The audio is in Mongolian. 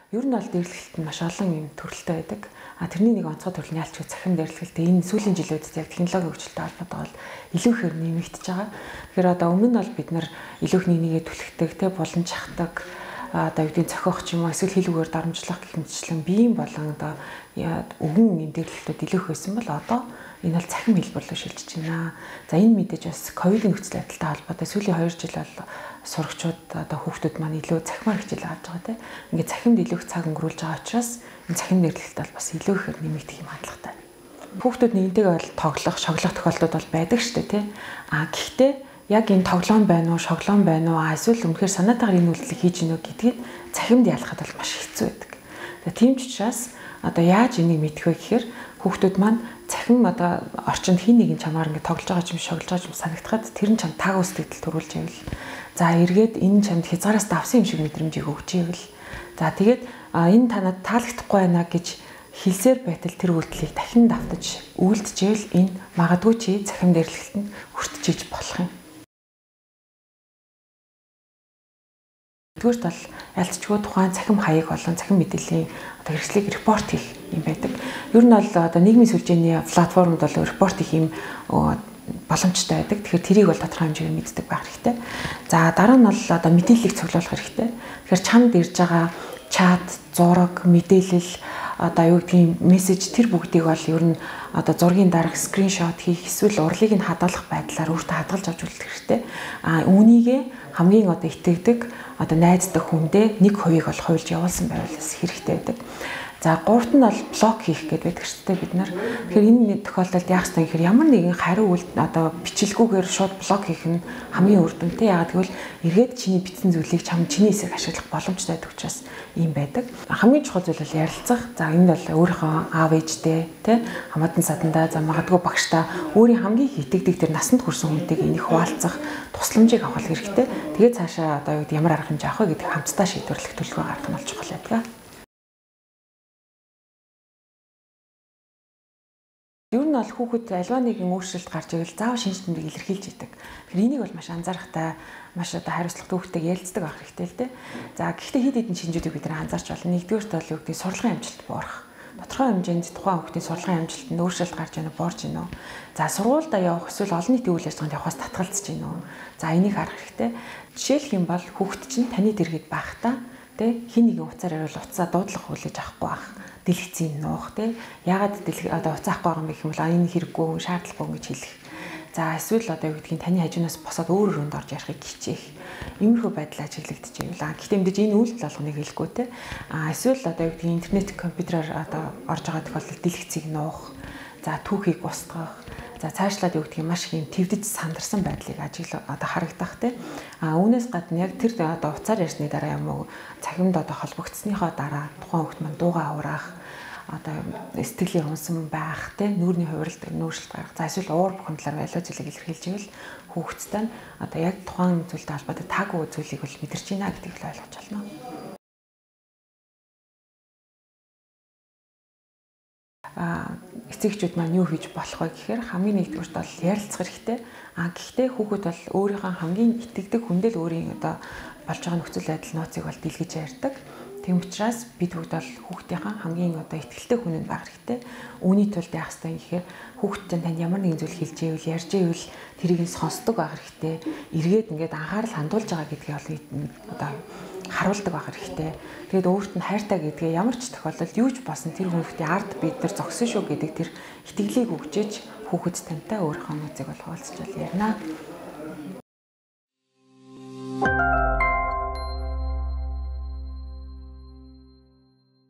Ер нь бол дэрлэгэлт нь маш олон юм төрөлтэй байдаг. Тэрний нэг онцгой төрөл нь ялч цахим дэрлэгэлт энэ сүүлийн жилүүдэд яг технологийн хөгжилтэй холбоотойгоо илүү ихээр нэмэгдэж байгаа. Тэгэхээр одоо өмнө нь бол бид нар илүү их нэгнийгээ түлхдэг, тэ булан чахдаг, одоо юу гэдгийг цохиох ч юм уу эсвэл хилүүгээр дарамжлах гэх мэтчлэн биеийн болон одоо өвгөн дэрлэлтүүд илүү их байсан бол одоо энэ бол цахим хэлбэр рүү шилжиж байна. За энэ мэдээж бас ковидын нөхцөл байдалтай холбоотой сүүлийн 2 жил бол сурагчид одоо хүүхдүүд маань илүү цахимаар хичээл авч байгаа тийм. Ингээд цахимд илүү их цаг өнгөрүүлж байгаа учраас энэ цахим дэрлэлт бол бас илүү ихээр нэмэгдэх юм хандлагатай. Хүүхдүүд нэгнтэйгээ бол тоглох, шоглох тохиолдлууд бол байдаг шүү дээ тийм. Гэхдээ яг энэ тоглоом байна уу, шоглоом байна уу, эсвэл үнэхээр санаатайгаар энэ үйлдэлийг хийж гинөө гэдгийг цахимд ялахад бол маш хэцүү байдаг. Тийм ч учраас одоо яаж энийг мэдэх вэ гэхээр хүүхдүүд маань цахим одоо орчинд хин нэгэн чамаар ингэ тоглож байгаа юм шоглож байгаа юм санагдахад тэр нь чам таг ус сэтгэл төрүүлж ивэл за эргээд энэ чамд хязгаараас давсан юм шиг мэдрэмжийг өгч ивэл за тэгээд энэ танад таалагдахгүй байна гэж хэлсээр байтал тэр үйлдэлийг дахин давтаж үйлдэжэл энэ магадгүй чи цахим дэрлэлтэнд хүртэж болох юм. Тэгвэл бол ялцчгүй тухайн цахим хаяг болон цахим мэдээллийн одоо хэрэгслийг репорт хийх юм байдаг. Ер нь бол одоо нийгмийн сүлжээний платформуд бол репорт хийх юм боломжтой байдаг. Тэгэхээр тэрийг бол тодорхой хэмжээгээр мэддэг байх хэрэгтэй. За дараа нь бол одоо мэдээллийг цуглуулах хэрэгтэй. Тэгэхээр чамд ирж байгаа чат, зураг, мэдээлэл одоо юу гэдгийг мессеж тэр бүгдийг бол ер нь одоо зургийн дараах скриншот хийх эсвэл урлагийг нь хадгалах байдлаар өөртөө хадгалж авч үлдэх хэрэгтэй. Үүнийг хамгийн одоо итгэдэг одоо найздаг хүндээ 1% бол хуульж явуулсан байвал хэрэгтэй байдаг. За гуравт нь бол блок хийх гэдэг байдаг шүү дээ бид нар. Тэгэхээр энэ тохиолдолд яах ёстой гэхээр ямар нэгэн хариу үйлдэл одоо бичлэггүйгээр шууд блок хийх нь хамгийн үр дүнтэй. Яагаад гэвэл эргээд чиний бичсэн зүйлийг чиний эсрэг ашиглах боломжтой байдаг учраас ийм байдаг. Хамгийн чухал зүйл бол ярилцах. За энэ бол өөрийнхөө аав ээжтэй тий хамаатан садандаа за магадгүй багштай өөрийн хамгийн итгэдэг тэр насанд хүрсэн хүнтэйг энийг хуваалцах тусламжийг авах хэрэгтэй. Тэгээд цаашаа одоо юу гэдэг ямар арга хэмжээ авах вэ гэдэг хамтдаа шийдвэрлэх төлөвлөгөө гаргах нь бол чухал байдаг. Ер нь бол хүүхэд альва нэгэн өөрчлөлт гарч ивэл заавал шинж тэмдэг илэрхийлж идэг. Тэгэхээр энийг бол маш анзаарахтай, маш одоо хариуцлагатай хүүхдтэйг ярилцдаг байх хэрэгтэй л дээ. За гэхдээ хэд хэдэн шинжүүдийг бид нар анзаарч байна. Нэгдүгээрт бол юу гэдэг сурлагын амжилт буурах. Тодорхой хэмжээнд тухайн хүүхдийн сурлагын амжилтанд өөрчлөлт гарч ийнө буурж ийнө. За сургуультай явах эсвэл олон нийтийн үйл ажиллагаанд явахаас татгалзаж ийнө. За энийг харах хэрэгтэй. Жишээлх юм бол хүүхэд чинь таны дэргэд байхдаа тэ хин нэгэн уцаар ирвэл уцаа дуудлах хүлээж авахгүй байх. Дэлгэцийн нуух тий ягаад одоо уцаахгүй байгаа юм гэх юм бол энэ хэрэггүй шаардлагагүй гэж хэлэх. За эсвэл одоо юу гэдгийг таны хажуунаас босоод өөр өрөөнд орж ярихыг хичээх. Иймэрхүү байдал ажиглагдчихэвэл гэхдээ мэдээж энэ үйлдэл болгоныг хэлэхгүй тий. Эсвэл одоо юу гэдгийг интернет компьютераар одоо орж байгаа тохиолдолд дэлгэцийг нуух. За түүхийг устгах. За цаашлаад юу гэдгийг маш их юм твдэж сандарсан байдлыг одоо харагдах тий. Үүнээс гадна яг тэр одоо уцаар ярьсны дараа юм уу цахимд одоо холбогдсныхоо дараа тухайн хүүхд маань дуугаа авраах одоо сэтгэлийн унсан байх тий нүүрний хувиралт нүүршилт гарах. За эсвэл уур бухимдлаар байлуу зүйлийг илэрхийлж ивэл хүүхэдтэй нь одоо яг тухайн зүйлтэй холбоотой таагүй зүйлийг бол мэдэрч байна гэдгийг л ойлгож байна. Эцэгчүүд маань юу хийж болох вэ гэхээр хамгийн нэгдүгürt бол ярилцах хэрэгтэй. Гэхдээ хүүхэд бол өөрийнхөө хамгийн итгэдэг хүндэл өөрийн одоо болж байгаа нөхцөл байдал нууцыг бол дэлгэж ярьдаг. Тийм учраас бид бүгд бол хүүхдийнхээ хамгийн одоо итгэлтэй хүнд байх хэрэгтэй. Үүний тулд яах ёстой гэхээр хүүхдтэй танд ямар нэгэн зүйл хэлж ивэл ярьж ивэл тэрийг нь сонсдог байх хэрэгтэй. Эргээд ингээд анхаарал хандуулж байгаа гэдгийг одоо харуулдаг байх хэрэгтэй. Тэгээд өөрт нь хайртай гэдгээ ямар ч тохиолдолд юу ч болсон тэр хүүхдийн ард бид нар зогсон шүү гэдэг тэр итгэлийг өгчээж хүүхэд тантай өөрийнхөө нөөцийг бол хуваалцж ярина.